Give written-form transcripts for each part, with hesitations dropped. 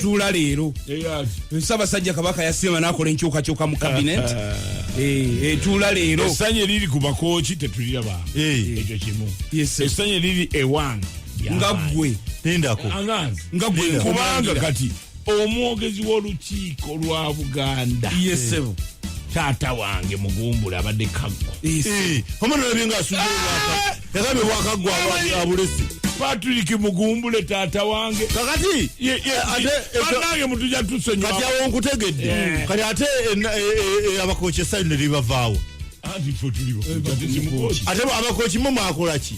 tula leero Ssaabasajja Kabaka yasema nakola enkyukakyuka mu cabinet tula leero essanye liri ku bakooki tetuliraba ekyo kimu essanye liri ewange nga ggwe tendako nga ggwe kubanga kati omwogezi w'olukiiko lwa Buganda yesebo taata wange Mugumbula abadde kaggwa omwana nabyenga asubira yagabe bwakaggwa abulesi Patrick Mugumbule taata wange kakati nange mutuja tusonyiwa kati awo nkutegedde kati ate abakooki essanyu ne libavaawo ate abakooki mu mwakola ki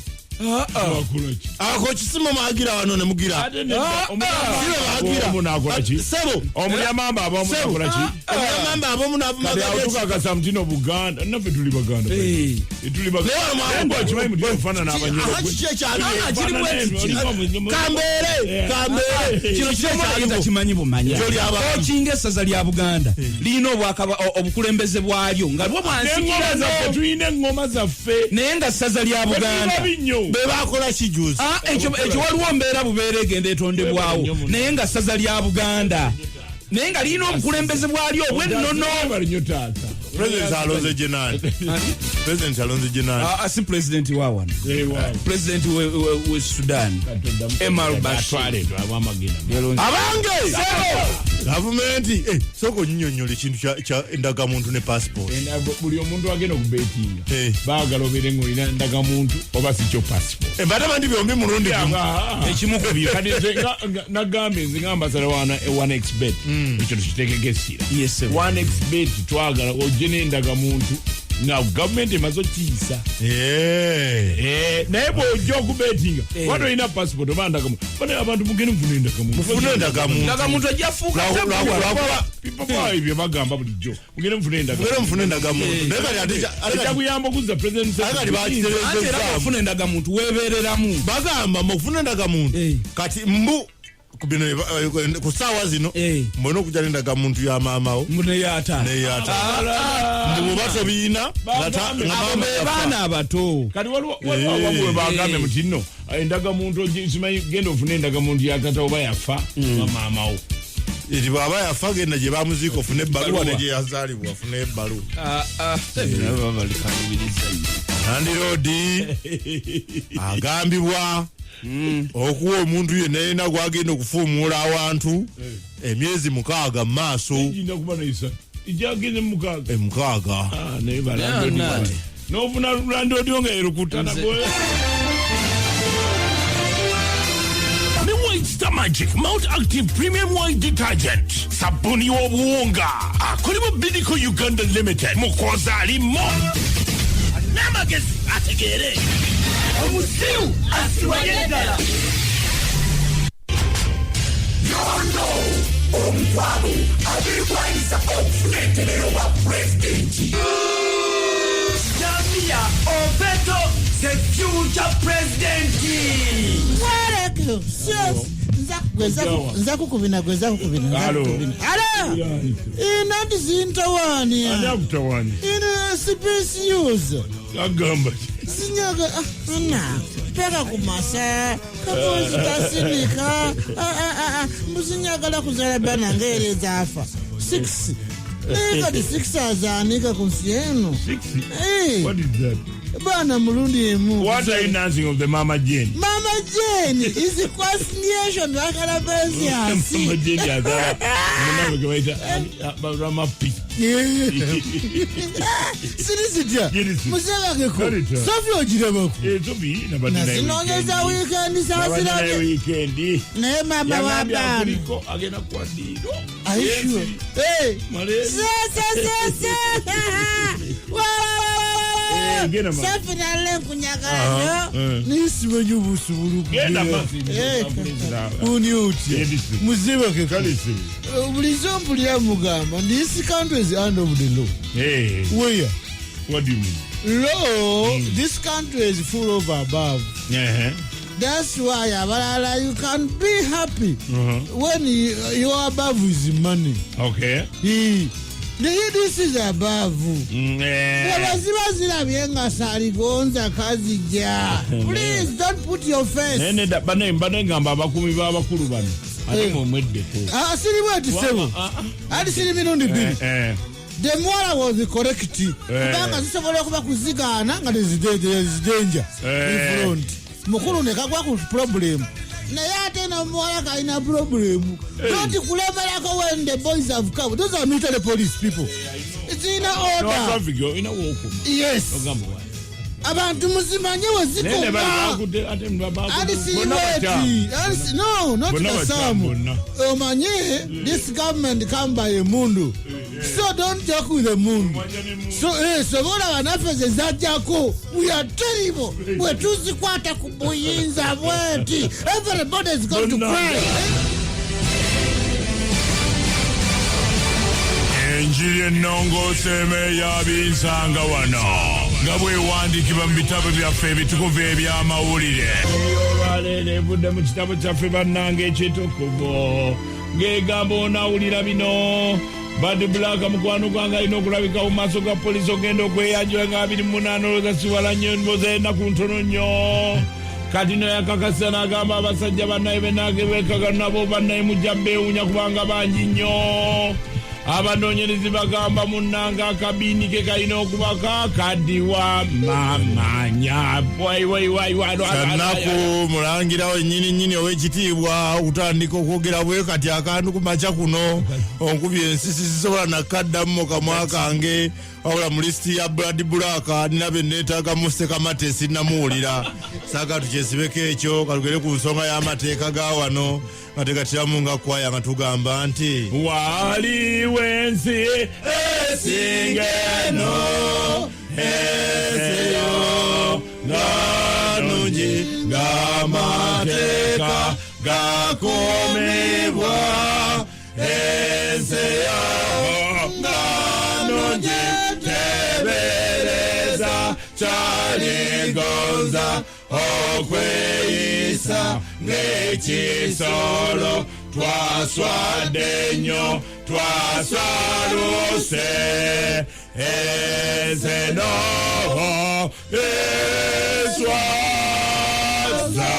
abakooki si mu maagira wano ne mugira sebo omulyamamba abamu nakola ki omulyamamba abamu tukakasa mutino Buganda naffe tuli Baganda tuli Baganda kimanyi mutino ofaanana kambeere kino kino kimanyi bumanya okinga essaza lya Buganda lirina obukulembeze bwalyo nga lwo bwansingira tulina eŋŋoma zaffe naye nga ssaza lya Buganda bebakola kijuzi ekyo waliwo mbeera bubeera egenda etondebwawo naye nga ssaza lya Buganda naye nga lirina obukulembeze bwalyo obwennono President alonze jenani President alonze jenani si president wa wano president we Sudan Emar Bashir abange gavumenti soko nnyonnyola ekintu kya endagamuntu ne passport buli omuntu agenda okubetinga baagala obeere ng'olina endagamuntu oba si kyo passport mbadde byombi mulundi ekimu ku byo kati nagambe nze nga ambasada wana OneXBet ekyo tukitekeko essira OneXBet twagala ojje n'endagamuntu nga gavumenti emaze okiyisa naye bw'ojja okubetinga wano olina passport oba ndagamuntu bane abantu mugende mufune endagamuntu ejja fuuka ibyo bagamba bulijjo mugende mufune endagamuntu ekyakuyamba okuzza president era ofuna endagamuntu weebeereramu bagamba mufune endagamuntu kati mbu ku ssaawa zino mulina okujja n'endagamuntu ya maamawo neyata mbuba tobiina baana abato kati waliwo bagambe muti nno endagamuntu simanyi genda ofuna endagamuntu yakata oba yafa maamawo eti bw'aba yafa genda gye bamuziika ofune ebbaluwa ne gye yazaalibwa afune ebbaluwa nandiroodi agambibwa okuwa omuntu yenna yenna gwagenda okufuumuula awantu emyezi 6 mu maaso emukaaga n'ofuna landoodi nga erukutana White Magic Mount Active Premium White Detergent sabuni y'obuwunga akolebwa Bidco Uganda Limited mukozi alimo n'amagezi ategeere omusiru asiwaye ddala yono omutwalo abirwanisa okufunenterero wa pulezidenti Zambia Obeto the future president nza kukubina inati zintawani ino CPCUs agamba sinyaga peka kumasa kabuzi kasinika mbusinyagala kuzala bana ngereza afa 6 kati 6 azanika kunsi eno what is that bana mulundi emu what are you announcing of the Mama Jane is a question bakala bezi hasi Mama Jane azala mwana gwaita ramapi sirisitya musaba geko sofi ojirabako tobi nabadde nasinongeza weekend sasira weekend naye mama wa bana agenda kwadiro aisho safi nale kunyagala nisiwe nyubusubulu uniuti muziba ke bulizo mpulira mugamba these countries under the law where what do you mean law this country is full of above that's why abalala you can be happy when your above is money this is above wabaziba zirabye nga saligonza kazija please don't put your face bane ngamba abakumi b'abakulu bano ate mumwedde asirimu ati sebo ati siri mirundi bbiri demuwala was correct kubanga zisobola okuba kuzigaana nga tezidenja infront mukulu nekagwa ku problem naye ate nomuwala kalina problem noti kulemerako when the boys have come. Those are military police people. It's in order. Yes. Abantu muzimanye wezikoma no not Kasamu omanye this government come by a mundu so don't joke with the mundu so bona banafeze zajako we are terrible we tuzikwata kubuyinza bweti everybody is going to cry. Enjiri ennongo seme yabinsanga wano nga bwewandikibwa mu bitabo byaffe ebitukuvu eby'amawulire olwaleero evudde mu kitabo kyaffe bannanga ekitukuvu ng'egamba onaawulira bino Bad Black mukwano gwange alina okulabika mu maaso ga poliisi ogenda okweyanjula nga 28 olowooza siwala nnyo mboza ennaku ntono nnyo kati no yakakasa n'agamba abasajja bannaye benaagebwekaga nabo bannaye mujja mbeewuunya kubanga bangi nnyo abanoonyerezi bagamba munnanga akabiini ke kalina okuba kakadiwa mamanya sannaku mulangirawo ennyini ow'ekitiibwa okutandika okwogera bwe kati akantu ku makya kuno onkubye ensisi zisobola nakaddamu mu kamwa kange wabula mu lisiti ya Bad Black nina be neetaaga Muse Kamate sinnamuwulira saaka tukyesibeko ekyo kalugere ku nsonga y'amateeka ga wano nga tegatiramu nga kwaya nga tugamba nti waliwo ensi esingeno eseyo nganungi ng'amateeka gakomebwa eseyo nganungi tebereza kyaligonza okweyisa ng'ekisolo twaswadde nnyo twaswaluse ezeno eswaza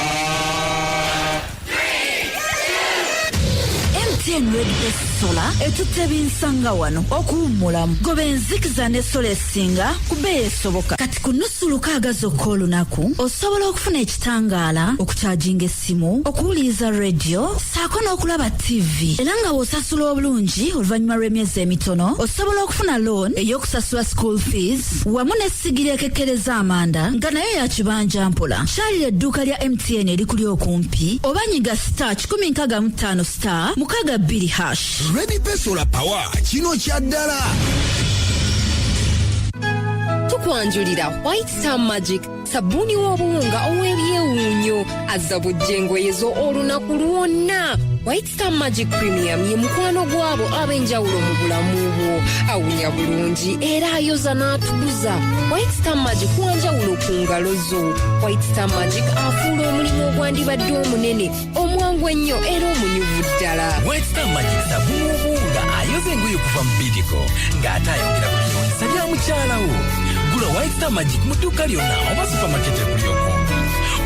Red Sola etutebinsanga wano okuwummulamu goba enzikiza ne sola esinga kubeera esoboka kati ku nnusu lukaaga zokka olunaku osobola okufuna ekitangaala okukyajinga essimu okuwuliriza radio saako n'okulaba tv era nga bw'osasula obulungi oluvannyuma lw'emyezi emitono osobola okufuna loan ey'okusasula school fees wamu n'essigiri ekekkereza amanda nga nayo ya kibanja mpola kyalira edduuka lya MTN erikuli okumpi oba nyiga star 165 star mukaga 2 hash. Ready Solar Power kino kya ddala. Tukwanjulira White Star Magic sabuni w'obuwunga ow'ebyewuunyo azza bujjengoye zo olunaku lwonna. White Star Magic Premium ye mukwano gwabo ab'enjawulo mu bulamu bwo awunya bulungi era ayoza n'atukuza. White Star Magic wanjawulo ku ngalo zo. White Star Magic afuula omulimu ogwandibadde omunene omwangu ennyo era omunyuvu ddala. White Star Magic sabuni w'obuwunga ayoza engoye okuva mu bidiko ng'ate ayongera ku byewunyisa bya mukyalawo. Gula White Star Magic mu dduuka lyonna oba supamaketi ekuli okumpi.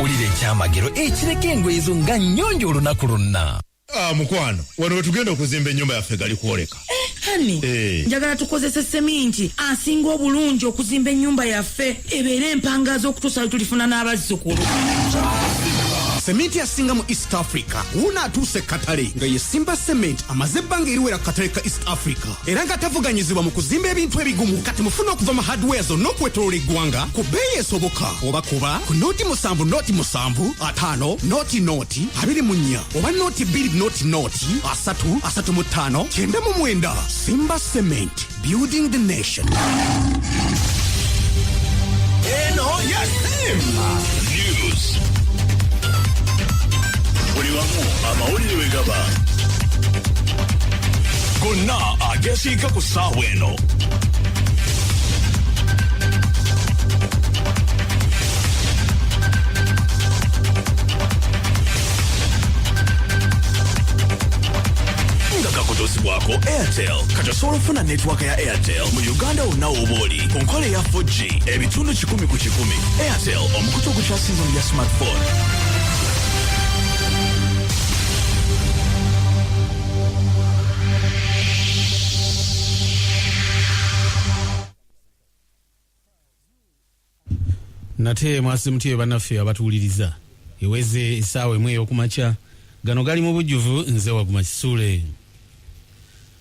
Ulira ekyamagero ekireka engoye zo nga nnyonjo olunaku lwonna. Mukwano wano wetugenda okuzimba ennyumba yaffe gali kwoleka hani njagala tukozese seminti asinga obulungi okuzimba ennyumba yaffe ebeere empangazo okutuusa tulifuna n'abazzukulu. Sementi asinga mu East Africa una atuse katale nga ye Simba Cement amaze ebbanga eriwera katale ka East Africa era nga tavuganyizibwa mu kuzimba ebintu ebigumu kati mufuna okuva mu hardware zo n'okwetoolola eggwanga ku bbeeyi esoboka oba kuba ku noti 7 noti 5 5 noti 24 oba noti 2 noti 3 35 99 Simba Cement building the nation. Eno ya Simba News. Buliwamu amawulire wegaba gonna agesiika ku ssaawa eno. nga kakutosibwako Airtel kati osobola ofuna netiwaaka ya Airtel mu Uganda wonna w'oba oli ku nkola eya 4G ebitundu 100 ku 100. Airtel omukutu ogukyasinze mu bya smartphone. nate mwasimutiwe bannaffe abatuwuliriza eweze essaawa emu ey'okumakya gano gali mu bujjuvu nze Waguma Kisule.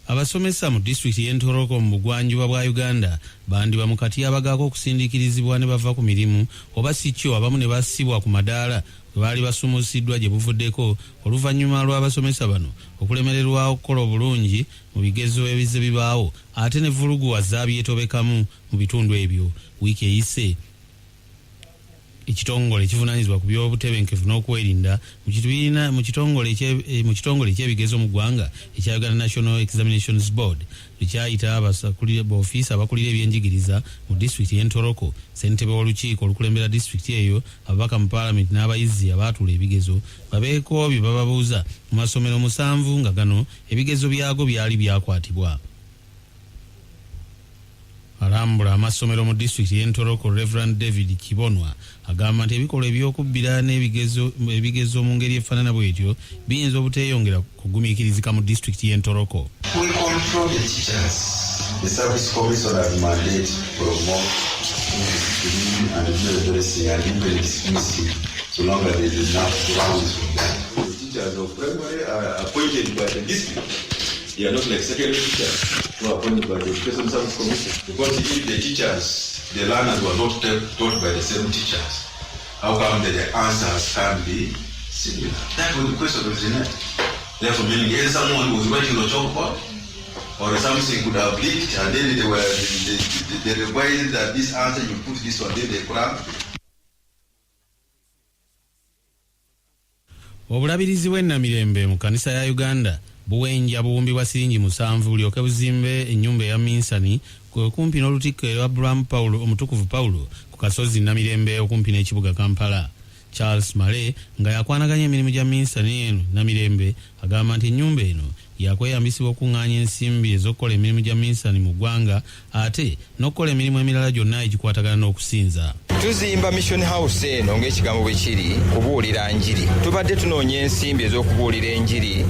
Abasomesa mu disitulikiti y'Entoroko mu bugwanjuba bwa Uganda bandiba mu kati abagaako okusindiikirizibwa ne bava ku mirimu oba si kyo abamu ne bassibwa ku madaala bwe baali basumuusiddwa gye buvuddeko oluvannyuma lw'abasomesa bano okulemererwa okukola obulungi mu bigezo ebizze bibaawo ate ne vuluguwa zaabyetobekamu mu bitundu ebyo. Wiiki eyise ekitongole ekivunaanyizibwa ku by'obutebenkevu n'okwerinda mu kitongole ekyebigezo mu ggwanga ekya Uganda National Examinations Board likyayita b'ofiisi abakulira ebyenjigiriza mu disitulikiti y'Entoroko, ssentebe w'olukiiko olukulembera disitulikiti eyo, ababaka mu paalamenti n'abayizi abaatuula ebigezo babeeko bye bababuuza mu masomero 7 nga gano ebigezo byago byali byakwatibwa. Alambula amasomero mu disitulikiti y'Entoroko Reverend David Kibonwa agamba nti ebikolwa ebyokubbira n'ebigezo mu ngeri efaanana bw'etyo biyinza obuteeyongera kugumiikirizika mu disitulikiti y'Entoroko. We control the teachers. The service commission has mandate to promote discipline and dressing and even dismissing so long as there is enough grounds for that. The teachers of primary are appointed by the district. They are not like secondary teachers who are appointed by the Education Service Commission. Because if the teachers, the learners were not taught by the same teachers, how come the answers can be similar? That was the question of the net. Therefore, meaning either someone was writing on chalkboard or something could have leaked and then they revised that this answer, you put this one, then they cram. Obulabirizi bw'ennamirembe mu kanisa ya Uganda buwenja buwumbi bwa siringi 7 bulyoke buzimbe ennyumba ya Minsani kumpi n'olutikko lwa Abraham Paulo omutukuvu Paulo ku kasozi Namirembe okumpi n'ekibuga Kampala. Charles Male nga yakwanaganya emirimu gya Minsani eno Namirembe agamba nti ennyumba eno yakweyambisibwa okuŋŋaanya ensimbi ez'okukola emirimu gya Minsani mu ggwanga ate n'okukola emirimu emirala gyonna egikwatagana n'okusinza. Tuzimba Mission House eno ng'ekigambo bwe kiri kubuulira njiri. Tubadde tunoonya ensimbi ez'okubuulira enjiri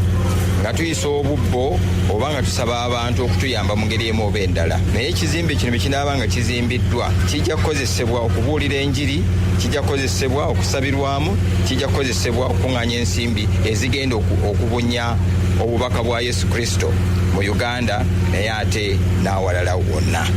nga tuyisa obubbo oba nga tusaba abantu okutuyamba mu ngeri emu oba endala. Naye ekizimbe kino bwe kinaaba nga kizimbiddwa kijja kukozesebwa okubuulira enjiri, kijja kukozesebwa okusabirwamu, kijja kukozesebwa okuŋŋaanya ensimbi ezigenda okubunya obubaka bwa Yesu Kristo mu Uganda naye ate n'awalala wonna.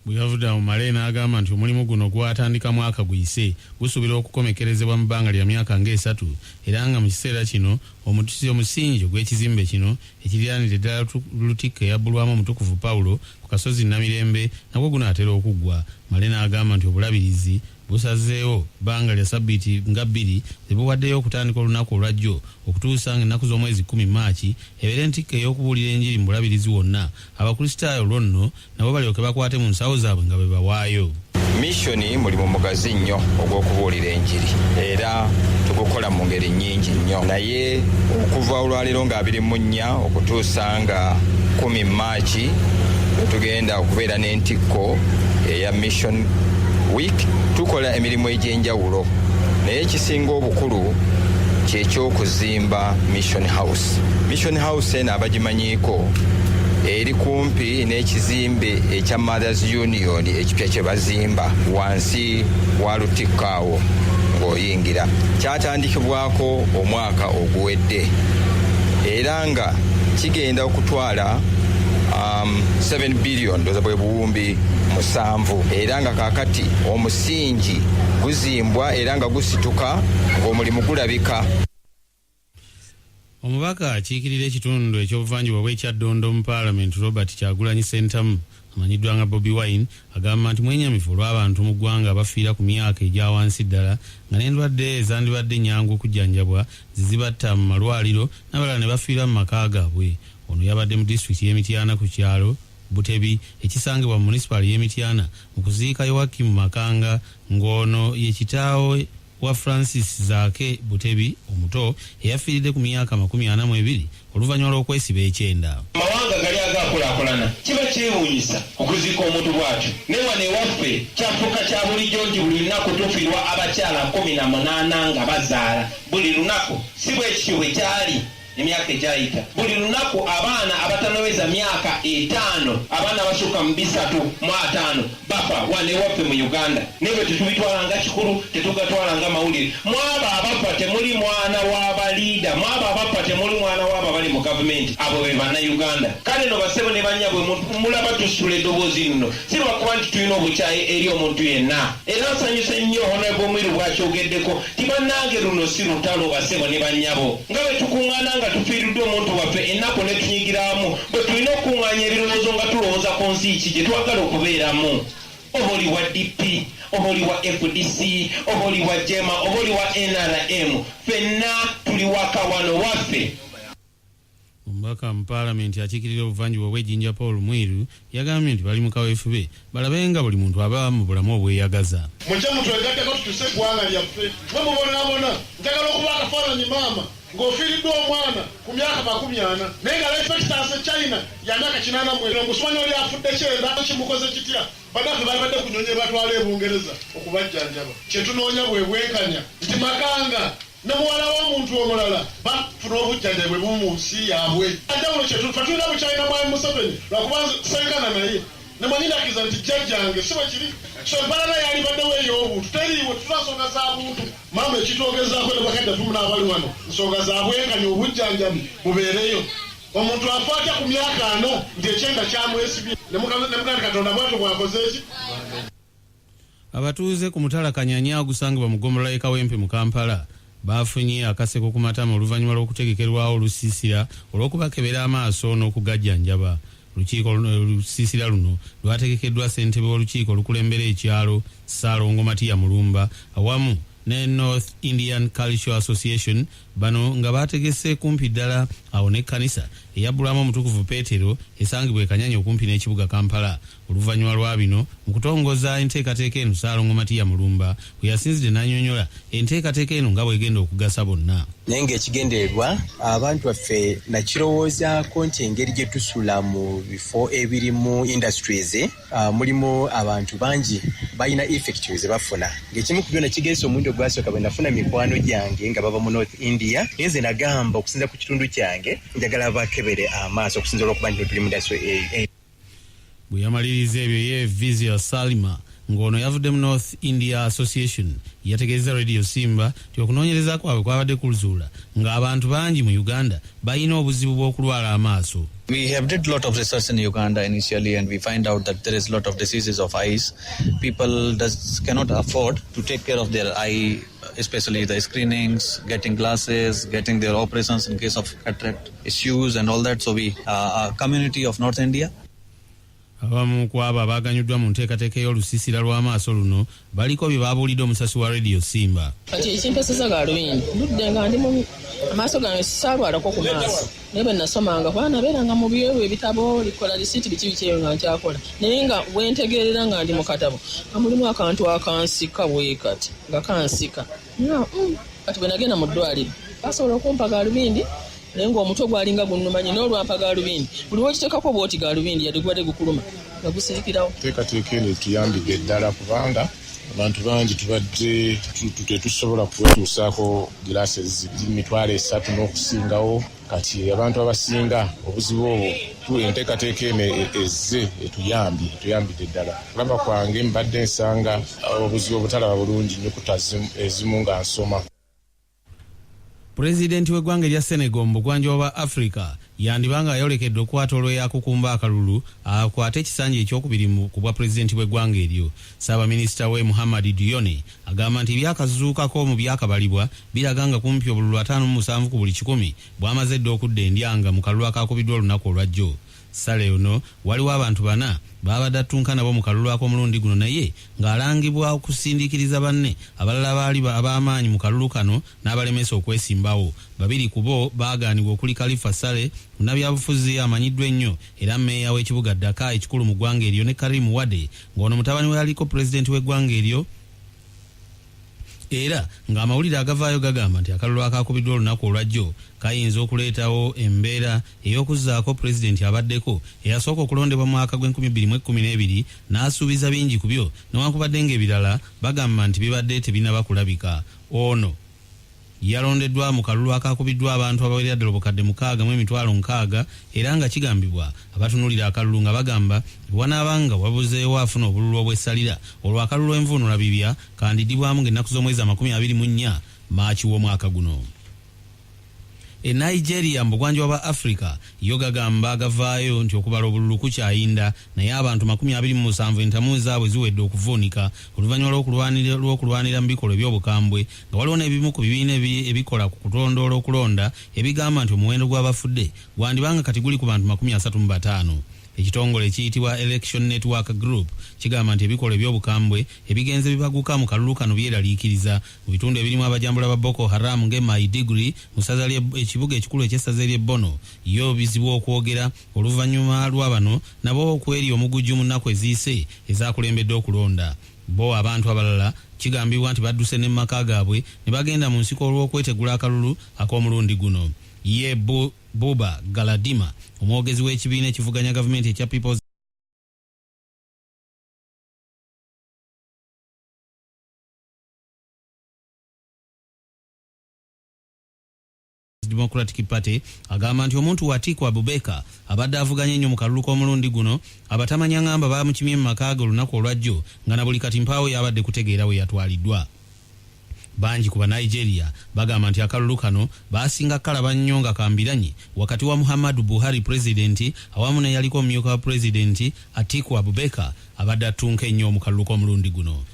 Buyavudde mu Male n'agamba nti omulimu guno gwatandika mwaka guyise gusuubira okukomekerezebwa mu bbanga lya myaka nga 3 era nga mu kiseera kino omusingi gw'ekizimbe kino ekiriraanira eddala lutikko eyabbulwamu omutukuvu Paulo ku kasozi Namirembe nagwo gunaatera okuggwa. Male n'agamba nti obulabirizi busazeewo bbanga lya sabbiiti nga 2 zebuwaddeyo okutandika olunaku olwajjo okutuusa ng'ennaku z'omwezi 10 Maaci ebeere entikko ey'okubuulira enjiri mu bulabirizi wonna abakristaayo lwonno nabo balyoke bakwate mu nsawo zaabwe nga bwe bawaayo. Misioni mulimu mugazi nnyo ogw'okubuulira enjiri era tugukola mu ngeri nnyingi nnyo, naye okuva olwaleero nga 24 okutuusa nga 10 Maaci tugenda okubeera n'entikko eya Mission Week. Tukola emirimu egy'enjawulo naye ekisinga obukulu kyekyokuzimba Mission House. Mission House eno abagimanyiiko eri kumpi n'ekizimbe ekya Mothers Union ekipya kye bazimba wansi wa lutikko awo ng'oyingira. Kyatandikibwako omwaka oguwedde era nga kigenda okutwala 7 billion ndoza bwe buwumbi 7 era nga kakati omusingi guzimbwa era nga gusituka ng'omulimu gulabika. Omubaka akiikirira ekitundu ekyobuvanjuba bw'ekyaddondo mu paalamenti Robert Kyagulanyi Ssentamu amanyiddwa nga Bobi Wine agamba nti mwenyamivu olw'abantu mu ggwanga abafiira ku myaka egya wansi ddala nga n'endwadde ezandibadde nnyangu okujjanjabwa zizibatta mu malwaliro n'abalala ne bafiira mu maka gaabwe. Ono yabadde mu disitulikiti y'Emityana ku kyalo Butebi ekisangibwa mu munisipaali y'Emityana mu kuziika Yoakim Makanga ng'ono ye kitaawe wa Francis Zaake Butebi omuto eyafiiridde ku myaka 42 oluvannyuma lw'okwesiba ekyenda. Amawanga gali agaakulaakulana kiba kyewuunyisa okuziika omuntu bw'atyo naye wano ewaffe kyafuuka kya bulijjo nti buli lunaku tufiirwa abakyala 18 nga bazaala buli lunaku. Si bwe kityo bwe kyali emyaka egyayita buli lunaku abaana abatanoweza myaka 5 abaana abasukka mu 3 bafa wano ewaffe mu Uganda nebwe tetubitwalanga kikulu tetugatwalanga mawulire mwaba abafa temuli mwana w'abaliida mwaba abafa temuli mwana w'abo abali mu gavumenti abo be bannayuganda kale no basebo ne banyabwe mulaba tusula eddoboozi lino si lwakuba nti tulina obukyayi eri omuntu yenna era nsanyuse nnyo honorable Mwiru bw'akyogeddeko tibannange luno si lutalo basebo ne banyabo nga bwe tukuŋŋaana nga tufiiriddwe omuntu waffe ennaku ne tunyigiramu bwe tulina okukuŋŋaanya ebirowoozo nga tulowooza ku nsi ki gye twagala okubeeramu oba oli wa DP oba oli wa FDC oba oli wa JEMA oba oli wa NRM ffenna tuli waka wano waffe. Omubaka mu paalamenti akiikirira obuvanjuba bw'ejjinja Paul Mwiru yagambye nti bali mu kaweefube balabenga buli muntu aba mu bulamu obweyagaza. Mujja mutwegaddeko tutuse eggwanga lyaffe mwe mubonabona njagala okuba akafaananyi maama ng'ofiiriddwa omwana ku myaka 40 naye nga life expectancy China ya myaka 80 ngusumanya oli afudde kyenda kimukoze kitya banaffe balibadde kunyonya batwala e Bungereza okubajjanjaba kyetunoonya bwe bwenkanya nti makanga ne muwala w'omuntu omulala bafuna obujjanjabi bumu mu nsi yaabwe ajawulo kyetulina bukyalina mwami Museveni lwakuba senkana naye nemanyinakiza nti jjajjange si bwe kiri so embalala yalibaddewo ey'obuntu teriiwe tula nsonga za buntu maama ekitwogezaako ne bakadde tumuna abali wano nsonga za bwenkanya obujjanjabi bubeereyo omuntu afa atya ku myaka 4 nti ekyenda kyamwesibye ne muganda Katonda bwatyo bwakoze eki. Abatuuze ku mutala Kanyanya agusangibwa mu ggombolola y'e Kawempe mu Kampala bafunye akaseko ku matama oluvannyuma lw'okutegekerwawo olusiisira olw'okubakebera amaaso n'okugajjanjaba. Olusiisira luno lwategekeddwa ssentebe w'olukiiko olukulembera ekyalo Ssaalongo Matiya Mulumba awamu ne North Indian Cultural Association bano nga bategese kumpi ddala awo n'ekkanisa eyabbulamu omutukuvu Peetero esangibwa e Kanyanya okumpi n'ekibuga Kampala. Oluvannyuma lwa bino mu kutongoza enteekateeka eno Ssaalongo Matiya Mulumba bwe yasinzidde n'annyonnyola enteekateeka eno nga bw'egenda okugasa bonna. Naye ng'ekigendererwa abantu baffe nakirowoozaako nti engeri gye tusula mu bifo ebirimu industries mulimu abantu bangi balina effect ze bafuna ng'ekimu ku byonna kigeesa omundi ogwasooka bwe nafuna mikwano gyange nga bava mu North India naye nze nagamba okusinza ku kitundu kyange njagala bakebere amaaso okusinza olw'okuba nti tuli mu industry. Bwe yamaliriza ebyo ye Vizia Salima ng'ono yavudde mu North India Association yategeeza Radio Simba nti okunoonyereza kwabwe kwabadde kuzuula ng'abantu bangi mu Uganda balina obuzibu bw'okulwala amaaso. We have did a lot of research in Uganda initially and we find out that there is a lot of diseases of eyes. People cannot afford to take care of their eye, especially the screenings, getting glasses, getting their operations in case of cataract issues and all that. So we are a community of North India. Abamu ku abo abaaganyuddwa mu nteekateeka y'olusiisira lw'amaaso luno baliko bye baabuulidde omusasi wa Radio Simba. Kati ekimpeseza galubindi ndudde nga ndi mu amaaso gange sisaalwalako ku maaso naye bwe nasomanga kuba nabeeranga mu byewo ebitabo likola lisiiti biki bikyeyo nga nkyakola naye nga bwentegeerera nga ndi mu katabo nga mulimu akantu akansika bwe kati nga kansika kati bwe nagenda mu ddwaliro basobola okumpa galubindi naye ng'omutwe gwalinga gunnumanye n'olwampa galubindi buli wekiteekako bwoti galubindi yadde gubadde gukuluma nga gusirikirawo. Enteekateeka eno etuyambidde ddala kubanga abantu bangi tubadde tetusobola kwetuusaako glasses $3,000 n'okusingawo kati abantu abasinga obuzibu obwo enteekateeka eno ezze etuyambidde ddala. Kulaba kwange mbadde nsanga obuzibu obutalaba bulungi nnyukuta ezimu nga nsoma. Pulezidenti w'eggwanga erya Senegal mu bugwanjuba bwa Africa yandibanga ayolekedde okwata olw'eyakukumba akalulu akwate ekisanja ekyokubiri ku bwa pulezidenti bw'eggwanga eryo. Ssaabaminisita we Muhammad Dione agamba nti ebyakazuukako mu byakabalibwa biraga nga kumpi obululu 57 ku buli 100 bwamaze dda okudda endyanga mu kalulu akakubiddwa olunaku olwajjo. Sale ono waliwo abantu 4 babadde attunka nabo mu kalulu ak'omulundi guno naye ng'alangibwa okusindiikiriza banne abalala baali ab'amaanyi mu kalulu kano n'abalemesa okwesimbawo. 2 ku bo baagaanibwa okuli Khalifa Sale munnabyabufuzi amanyiddwa ennyo era mmeeya w'ekibuga Dakar ekikulu mu ggwanga eryo ne Karim Wade ng'ono mutabani we yaliko pulezidenti w'eggwanga eryo era ng'amawulire agavaayo gagamba nti akalulu akakubiddwa olunaku olwajjo kayinza okuleetawo embeera ey'okuzzaako pulezidenti abaddeko eyasooka okulondebwa mu mwaka gw'2012 n'asuubiza bingi ku byo newankubadde ng'ebirala bagamba nti bibadde tebinaba kulabika. Ono yalondeddwa mu kalulu akakubiddwa abantu abawerera ddala obukadde 6,600 era nga kigambibwa abatunulira akalulu nga bagamba wanaabanga wabuzeewo afuna obululu obwessalira olwo akalulu envuunula bibya kandidibwamu ng'ennaku z'omwezi 24 Maachi w'omwaka guno. Nigeria mbugwanjuba bwa Africa yo gagamba gavaayo nti okubala obululu kukyayinda naye abantu 27 entamu zaabwe ziwedde okuvuunika oluvannyuma lw'okulwanira mu bikolwa eby'obukambwe nga waliwo n'ebimu ku bibiina ebikola ku kutondoola okulonda ebigamba nti omuwendo gw'abafudde gwandibanga kati guli ku bantu 35. Ekitongole ekiyitibwa Election Network Group kigamba nti ebikolwa eby'obukambwe ebigenze bibaguka mu kalulu kano byeraliikiriza mu bitundu ebirimu abajambula ba Boko Haram ng'Maiduguri mu ssaza ekibuga ekikulu eky'essaza ly'e Bono yo bizibu okwogera oluvannyuma lwa bano nabo okweri omugujju mu nnaku eziyise ezaakulembedde okulonda. Bo abantu abalala kigambibwa nti badduse ne mu maka gaabwe ne bagenda mu nsiko olw'okwetegula akalulu ak'omulundi guno. Ye Buba Galadima omwogezi w'ekibiina ekivuganya gavumenti ekya People's Democratic Party agamba nti omuntu Atiku Abubakar abadde avuganya ennyo mu kalulu k'omulundi guno abatamanya ngamba bamukimye mu maka ge olunaku olwajjo nga na buli kati mpaawo yabadde kutegeera we yatwaliddwa. Bangi ku Nigeria bagamba nti akalulu kano baasinga kalaba nnyo nga kambiranye wakati wa Muhammadu Buhari pulezidenti awamu ne yaliko omumyuka wa pulezidenti Atiku Abubakar abadde atunka ennyo mu kalulu k'omulundi guno.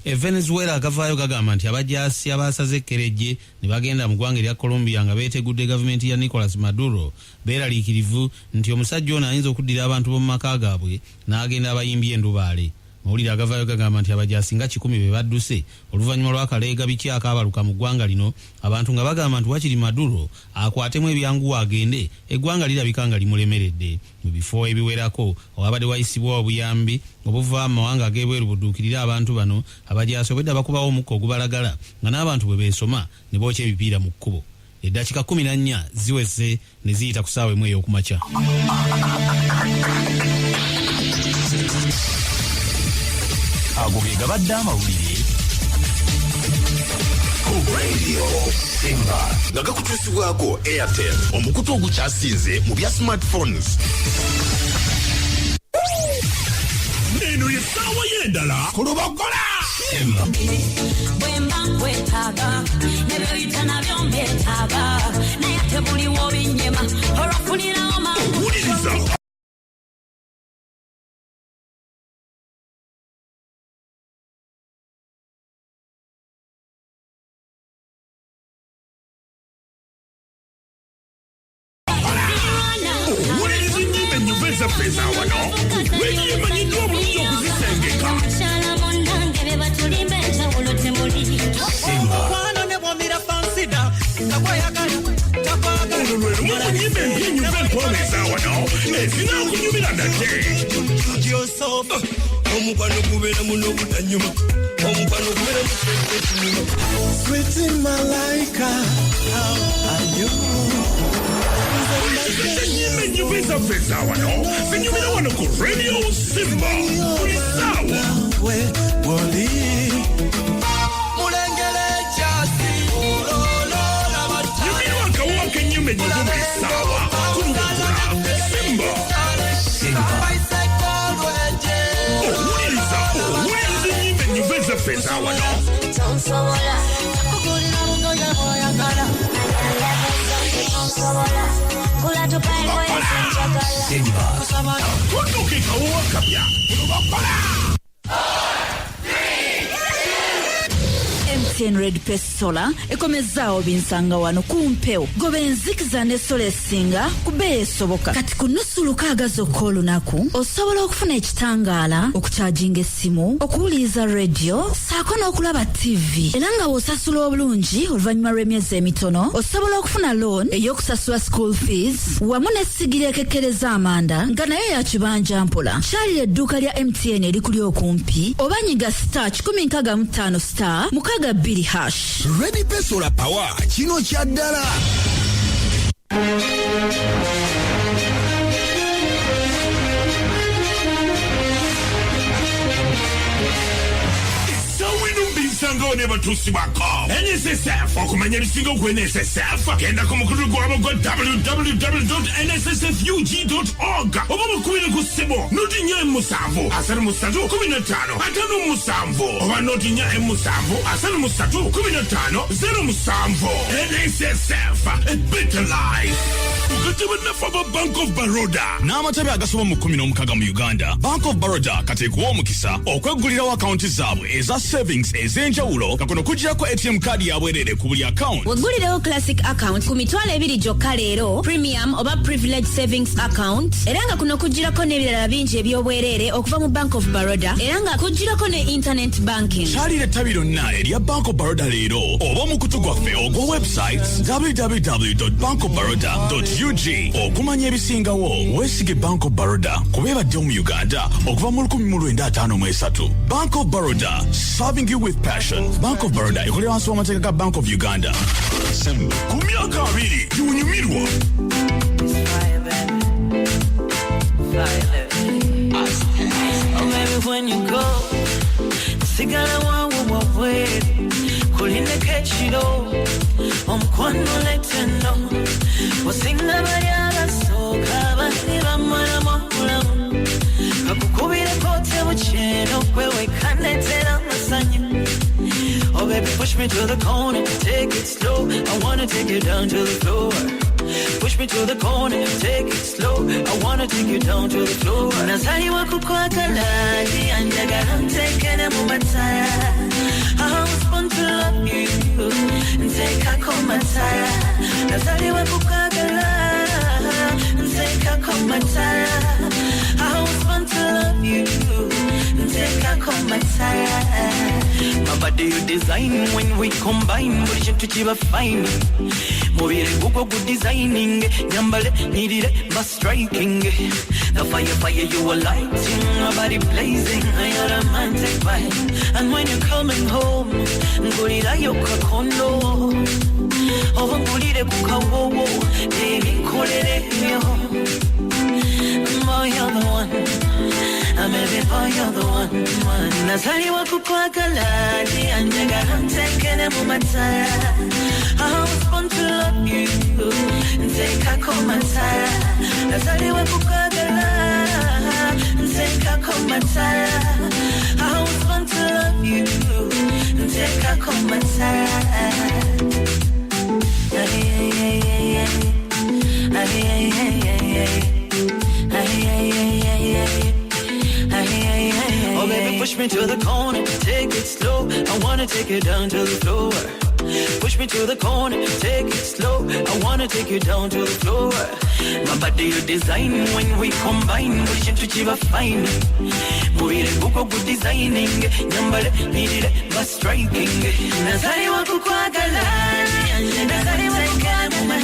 Venezuela agavaayo gagamba nti abajaasi abaasaze ekkerejje ne bagenda mu ggwanga erya Colombia nga beetegudde gavumenti ya Nicolas Maduro beeraliikirivu nti omusajja ono ayinza okuddira abantu b'omu maka gaabwe n'agenda abayimbye endubaale. Mawulire agavaayo gagamba nti abajaasi nga 10 be badduse oluvannyuma lw'akaleega biki akaabaluka mu ggwanga lino abantu nga bagamba nti wakiri Maduro akwatemu ebyanguwa agende eggwanga lirabika nga limulemeredde. Mu bifo ebiwerako owabadde wayisibwa obuyambi obuva mu mawanga ag'ebweru budduukirira abantu bano abajaasi obwedda bakubawo omukka ogubalagala nga n'abantu bwe beesoma ne bookya ebipiira mu kkubo. Eddakiika 14 ziweze ne ziyita ku ssaawa 1 ey'okumakya. Ago ge gabadde amawulire ku Radio Simba nga gakutuusibwako Airtel omukutu ogukyasinze mu bya smartphones. Neno yessaawa y'endala ku Lubogola Simba. Bwemba nkwetaaga nebyoyita nabyo mbyetaaga naye ate buliwo binnyema olwafunirawo mangu. Owuliriza pesa wano wenye manyiddwa obulungi okuzisengeka omukwano ne bwomira fansida nakweyagala takwagala olwo lwe lumu kunyimba empyenyuva empomeza wano ezinakunyumira nate gyosofa omukwano gubeera muno obutanyuma omukwano gubeera museekinyuma switi malaika how are you Nyumba pesa wano zinyumira wano ku Radio Simba buli ssaawa mulengere kyasi nyumira akawuka k'ennyumba ennyuvu buli ssaawa ku Lubogola Simba. Owuliriza ennyumba ennyuvu ezaffe wano Kutuke kawuwa kapya Lubogola. MTN Red Pace Solar ekomezaawo binsanga wano ku mpewo goba enzikiza ne sola esinga ku bbeeyi esoboka kati ku nnusu lukaaga zokka olunaku osobola okufuna ekitangaala okukyajinga essimu okuwuliriza radio saako n'okulaba TV era nga w'osasula obulungi oluvannyuma lw'emyezi emitono osobola okufuna loan ey'okusasula school fees wamu n'essigiri ekekkereza amanda nga nayo ya kibanja mpola kyalira edduuka lya MTN erikuli okumpi oba nyiga star 165 star mukaga 2 hash. Ready Pace Solar Power kino kya ddala. Sawino bisango ne batusi bako NSSF okumanya ebisinga ku NSSF genda ku mukulu gwabo gwa www.nssfug.org oba mukubire ku ssebo noti nya emusanvu asatu musatu 15 atano musanvu oba noti nya emusanvu asatu musatu 15 07 NSSF a better life. Bank of Baroda n'amatabi agasoba mu 16 mu Uganda. Bank of Baroda kateekuwa omukisa okwegulirawo akaunti zaabwe eza savings ez'enjawulo kakono kugirako ATM kaadi yabwerere ku buli account. Weggulirawo classic account ku mitwalo 2 gyokka leero, premium oba privilege savings account, era nga kuno kugirako n'ebirala bingi eby'obwerere okuva mu Bank of Baroda, era nga kugirako ne internet banking. Kyalira ettabi lyonna erya Bank of Baroda leero oba omukutu gwaffe ogwa websites www.bankofbaroda.ug. Okumanya ebisingawo weesige Bank of Baroda kuba ebaddewo mu Uganda okuva mu 1953. Bank of Baroda, serving you with passion. Bank of Baroda ekolera wansi w'amateeka ga Bank of Uganda. Ku myaka 2 giwunyumirwa. When you go, sigala wangu wawere kuline kechiro omkwano leteno wasinga bali abasoka bali bamala mahulamu kakukubire kote bucheno kwewe kanetera masanyu. Oh baby, push me to the corner, take it slow. I wanna take you down to the floor. Push me to the corner, take it slow. I wanna take you down to the floor. Nazaliwa kukwagala, anjagala ntekene mu mataya. I was born to love you, nteka ko mataya. Nazaliwa kukwagala, nteka ko mataya. I was born to love you, nteka ko mataya. My body you design when we combine, buri kintu kiba fine. Mubire gugo good designing, nyambale nirire but striking. The fire you are lighting, my body blazing, you're a romantic vibe. And when you're coming home, ngulira yoka kondo. Oh ngulire kukawo, baby kolere yo. Boy you're the one, baby boy you're the one. Nazaliwa kukwagala, anjagala ntekene mu mataya. I was born to love you, nteka ko mataya. Nazaliwa kukwagala, nteka ko mataya. I was born to love you, nteka ko mataya. Oh baby, push me to the corner, take it slow. I wanna take you down to the floor. Push me to the corner, take it slow. I wanna take you down to the floor. My body you design when we combine, we should achieve a fine. Mubire guko good designing, nyambale nirire but striking. Nazaliwa kukwagala, nazaliwa kukwagala.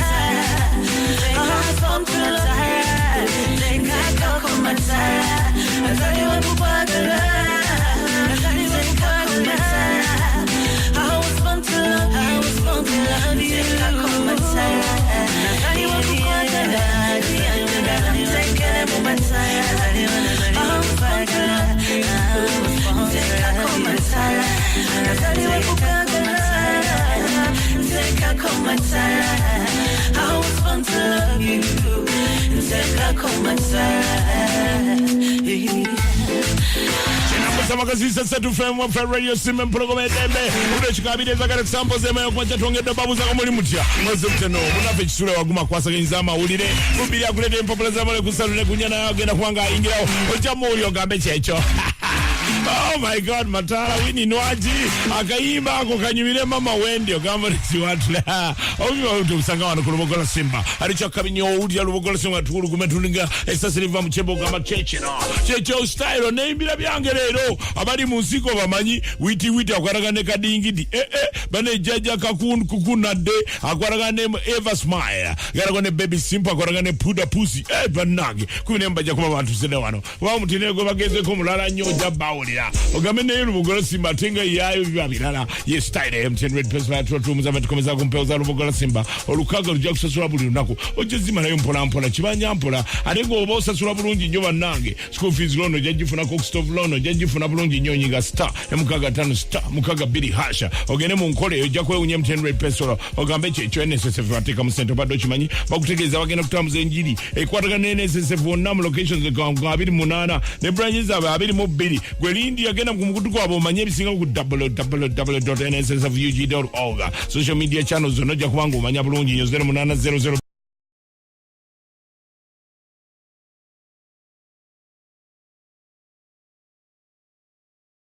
I was born to love you, nteka ko mataya. Nazaliwa kukwagala, nazaliwa kukwagala. I was born to love you, nteka ko mataya. Nazaliwa kukwagala, ntekene mu mataya. I was born to love you, nteka ko mataya. Nazaliwa kukwagala, nteka ko mataya. I was born to love you, nteka ko mataya. Samakazi setu fm for radio simen program edembe ule chikabide zakare example zema yokumacha tongede babu zako muri mutya mweze mteno munafe chisule waguma kwasa kenzama ulire kubili akulete mpopuleza mole kusalule kunyana yagenda kuanga ingirao ojamu uli ogambe checho. Oh my God, Matala wini nwaji akaimba ako kanyumire mama wendi ogamba nisi watule obi wautu usanga wana kulubogola simba alicho kabinyo udi ya lubogola simba tukulu kumetulinga esasiliva mchebo kama cheche no cheche style neimbira byangerero abali musiko bamanyi witi akwaragane kadingidi bane jaja kakun kukunade akwaragane Eva Smile garagane baby simple akwaragane puda pussy banagi kunemba jakuma bantu sede wano wa mutinego bageze kumulala nyoja bauli okulabirira ogambe naye Lubogola Simba atenga yayo biba birala ye style MTN Red Press Fire Tumuza batukomeza kumpeoza Lubogola Simba olukaga lujja kusasula buli lunaku ojezima nayo mpola kibanja mpola ate ng'oba osasula bulungi nnyo bannange school fees loan ojagifuna coxtov loan ojagifuna bulungi nnyo nyiga star M65 star 2 hasha ogende mu nkole eyo ojja kwewunya MTN Red Press ogambe kyekyo NSSF bateeka mu ssente obadde okimanyi bakutegeeza bagenda kutambuza enjiri ekwatagana ne NSSF bonna mu locations 28 ne branches zaabwe 22 gwe lindi yagenda ku mukutu gwabwe omanye ebisinga ku www.nssfug.org social media channels zonna ojja kubanga omanya bulungi 0800